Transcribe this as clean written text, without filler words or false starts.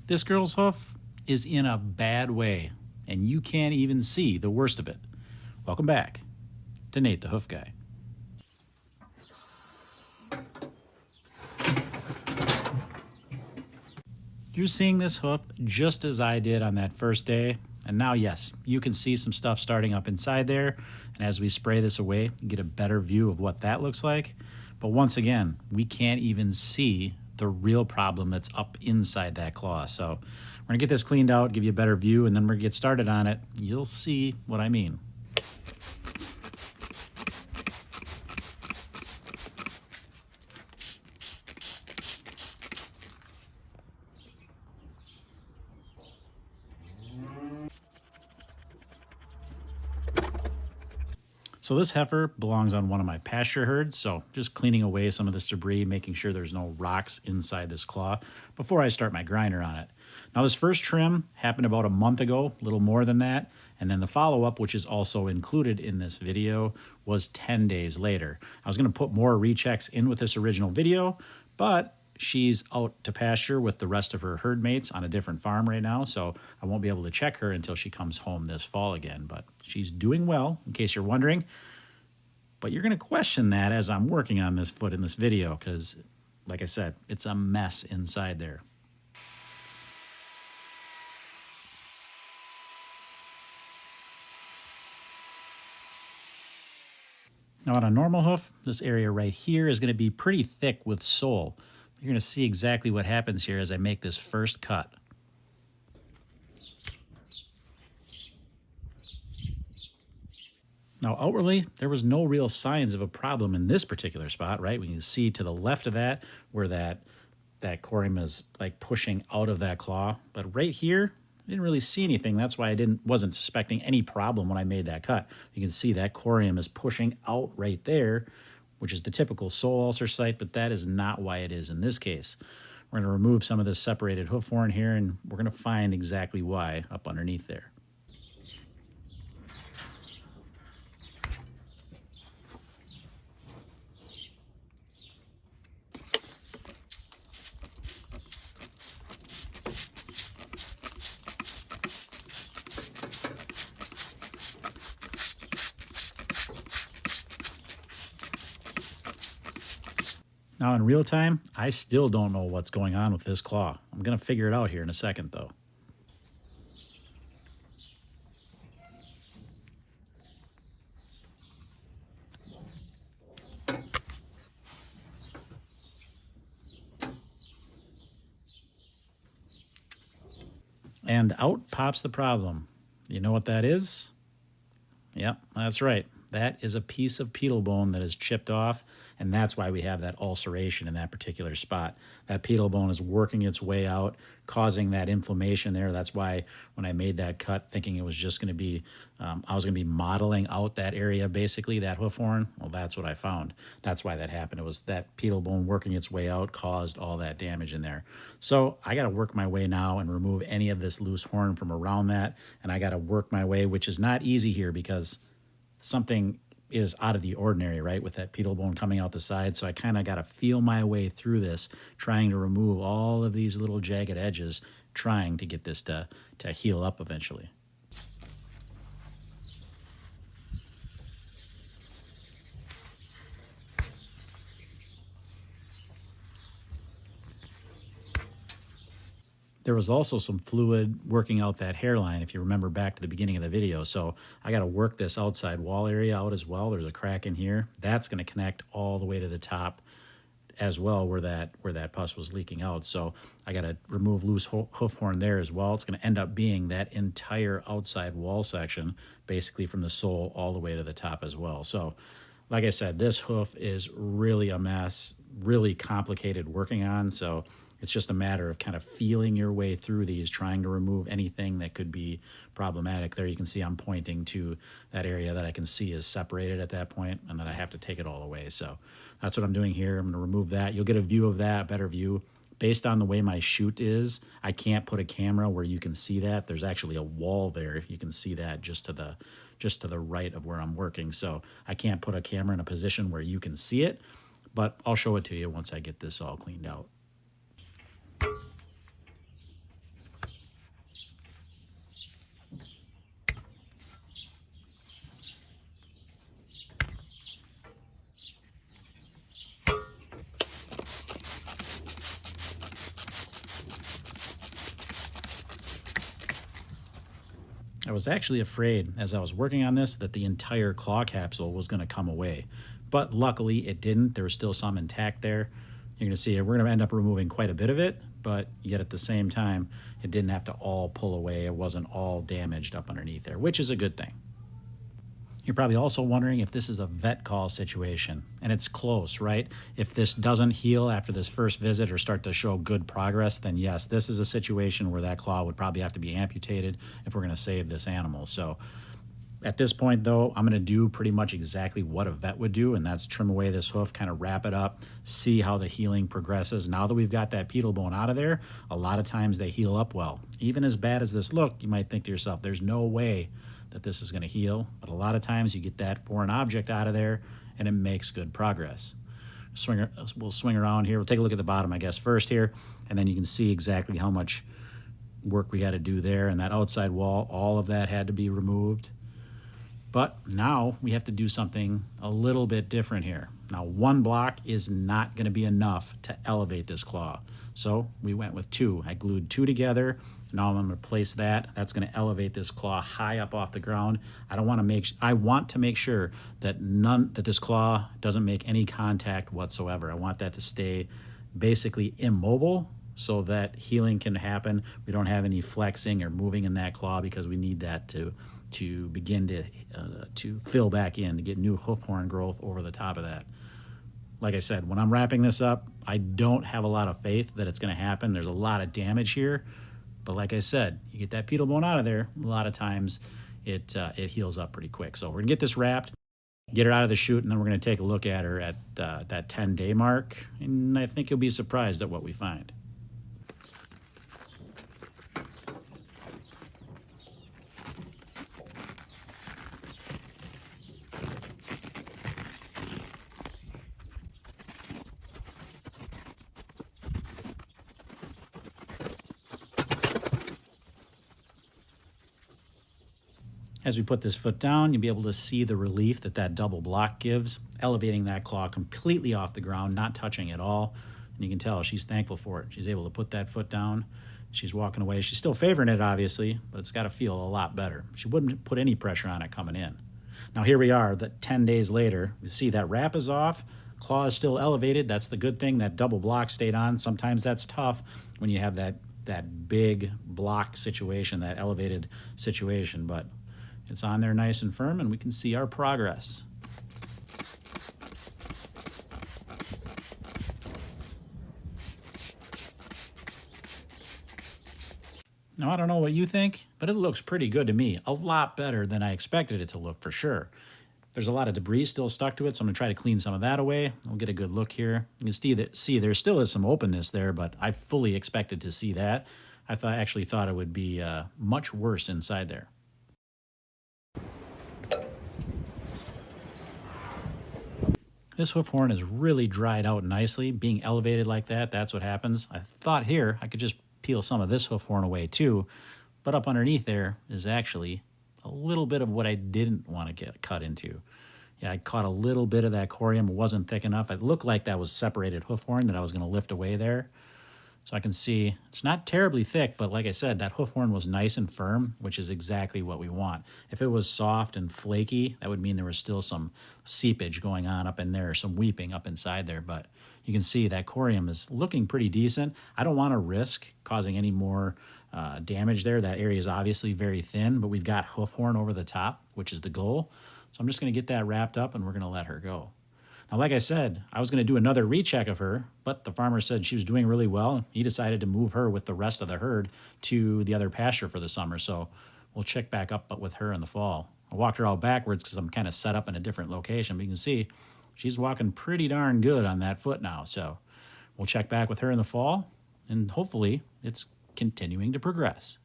This girl's hoof is in a bad way, and you can't even see the worst of it. Welcome back to Nate the Hoof Guy. You're seeing this hoof just as I did on that first day. And now, yes, you can see some stuff starting up inside there. And as we spray this away, you get a better view of what that looks like. But once again, we can't even see the real problem that's up inside that claw. So we're gonna get this cleaned out, give you a better view, and then we're gonna get started on it. You'll see what I mean. So this heifer belongs on one of my pasture herds, so just cleaning away some of this debris, making sure there's no rocks inside this claw before I start my grinder on it. Now this first trim happened about a month ago, a little more than that, and then the follow-up, which is also included in this video, was 10 days later. I was going to put more rechecks in with this original video, but she's out to pasture with the rest of her herd mates on a different farm right now, so I won't be able to check her until she comes home this fall again. But she's doing well, in case you're wondering. But you're going to question that as I'm working on this foot in this video, because, like I said, it's a mess inside there. Now on a normal hoof, this area right here is going to be pretty thick with sole. You're going to see exactly what happens here as I make this first cut. Now outwardly, there was no real signs of a problem in this particular spot, right? We can see to the left of that where that corium is like pushing out of that claw. But right here, I didn't really see anything. That's why I wasn't suspecting any problem when I made that cut. You can see that corium is pushing out right there, which is the typical sole ulcer site, but that is not why it is in this case. We're going to remove some of this separated hoof horn here, and we're going to find exactly why up underneath there. Now in real time, I still don't know what's going on with this claw. I'm going to figure it out here in a second though. And out pops the problem. You know what that is? Yep, that's right. That is a piece of pedal bone that is chipped off, and that's why we have that ulceration in that particular spot. That pedal bone is working its way out, causing that inflammation there. That's why when I made that cut, thinking it was just going to be, I was going to be modeling out that area, basically, that hoof horn. Well, that's what I found. That's why that happened. It was that pedal bone working its way out caused all that damage in there. So I got to work my way now and remove any of this loose horn from around that, and I got to work my way, which is not easy here because something is out of the ordinary, right, with that pedal bone coming out the side. So I kind of got to feel my way through this, trying to remove all of these little jagged edges, trying to get this to heal up eventually. There was also some fluid working out that hairline, if you remember back to the beginning of the video. So I got to work this outside wall area out as well. There's a crack in here. That's going to connect all the way to the top as well where that pus was leaking out. So I got to remove loose hoof horn there as well. It's going to end up being that entire outside wall section, basically from the sole all the way to the top as well. So like I said, this hoof is really a mess, really complicated working on. So it's just a matter of kind of feeling your way through these, trying to remove anything that could be problematic. There you can see I'm pointing to that area that I can see is separated at that point, and then I have to take it all away. So that's what I'm doing here. I'm going to remove that. You'll get a view of that, a better view. Based on the way my chute is, I can't put a camera where you can see that. There's actually a wall there. You can see that just to the right of where I'm working. So I can't put a camera in a position where you can see it, but I'll show it to you once I get this all cleaned out. I was actually afraid as I was working on this that the entire claw capsule was going to come away, but luckily it didn't. There was still some intact there. You're going to see we're going to end up removing quite a bit of it, but yet at the same time, it didn't have to all pull away. It wasn't all damaged up underneath there, which is a good thing. You're probably also wondering if this is a vet call situation, and it's close, right? If this doesn't heal after this first visit or start to show good progress, then yes, this is a situation where that claw would probably have to be amputated if we're going to save this animal. So at this point, though, I'm going to do pretty much exactly what a vet would do, and that's trim away this hoof, kind of wrap it up, see how the healing progresses. Now that we've got that pedal bone out of there, a lot of times they heal up well. Even as bad as this look, you might think to yourself, there's no way that this is going to heal, but a lot of times you get that foreign object out of there and it makes good progress. We'll swing around here. We'll take a look at the bottom, I guess, first here, and then you can see exactly how much work we got to do there. And that outside wall, all of that had to be removed. But now we have to do something a little bit different here. Now, one block is not going to be enough to elevate this claw. So we went with two. I glued two together. Now I'm going to place that. That's going to elevate this claw high up off the ground. I want to make sure that this claw doesn't make any contact whatsoever. I want that to stay basically immobile so that healing can happen. We don't have any flexing or moving in that claw because we need that to begin to fill back in, to get new hoof horn growth over the top of that. Like I said, when I'm wrapping this up, I don't have a lot of faith that it's going to happen. There's a lot of damage here. But like I said, you get that pedal bone out of there, a lot of times it heals up pretty quick. So we're going to get this wrapped, get her out of the chute, and then we're going to take a look at her at that 10-day mark. And I think you'll be surprised at what we find. As we put this foot down, you'll be able to see the relief that that double block gives, elevating that claw completely off the ground, not touching at all. And you can tell she's thankful for it. She's able to put that foot down. She's walking away. She's still favoring it, obviously, but it's got to feel a lot better. She wouldn't put any pressure on it coming in. Now here we are, 10 days later. You see that wrap is off. Claw is still elevated. That's the good thing. That double block stayed on. Sometimes that's tough when you have that big block situation, that elevated situation, but it's on there nice and firm, and we can see our progress. Now, I don't know what you think, but it looks pretty good to me. A lot better than I expected it to look, for sure. There's a lot of debris still stuck to it, so I'm going to try to clean some of that away. We'll get a good look here. You can see there still is some openness there, but I fully expected to see that. I actually thought it would be much worse inside there. This hoof horn is really dried out nicely. Being elevated like that, that's what happens. I thought here I could just peel some of this hoof horn away too, but up underneath there is actually a little bit of what I didn't want to get cut into. Yeah, I caught a little bit of that corium. It wasn't thick enough. It looked like that was separated hoof horn that I was going to lift away there. So I can see it's not terribly thick, but like I said, that hoof horn was nice and firm, which is exactly what we want. If it was soft and flaky, that would mean there was still some seepage going on up in there, some weeping up inside there. But you can see that corium is looking pretty decent. I don't want to risk causing any more damage there. That area is obviously very thin, but we've got hoof horn over the top, which is the goal. So I'm just going to get that wrapped up and we're going to let her go. Now, like I said, I was going to do another recheck of her, but the farmer said she was doing really well. He decided to move her with the rest of the herd to the other pasture for the summer, so we'll check back up with her in the fall. I walked her out backwards because I'm kind of set up in a different location, but you can see she's walking pretty darn good on that foot now, so we'll check back with her in the fall, and hopefully it's continuing to progress.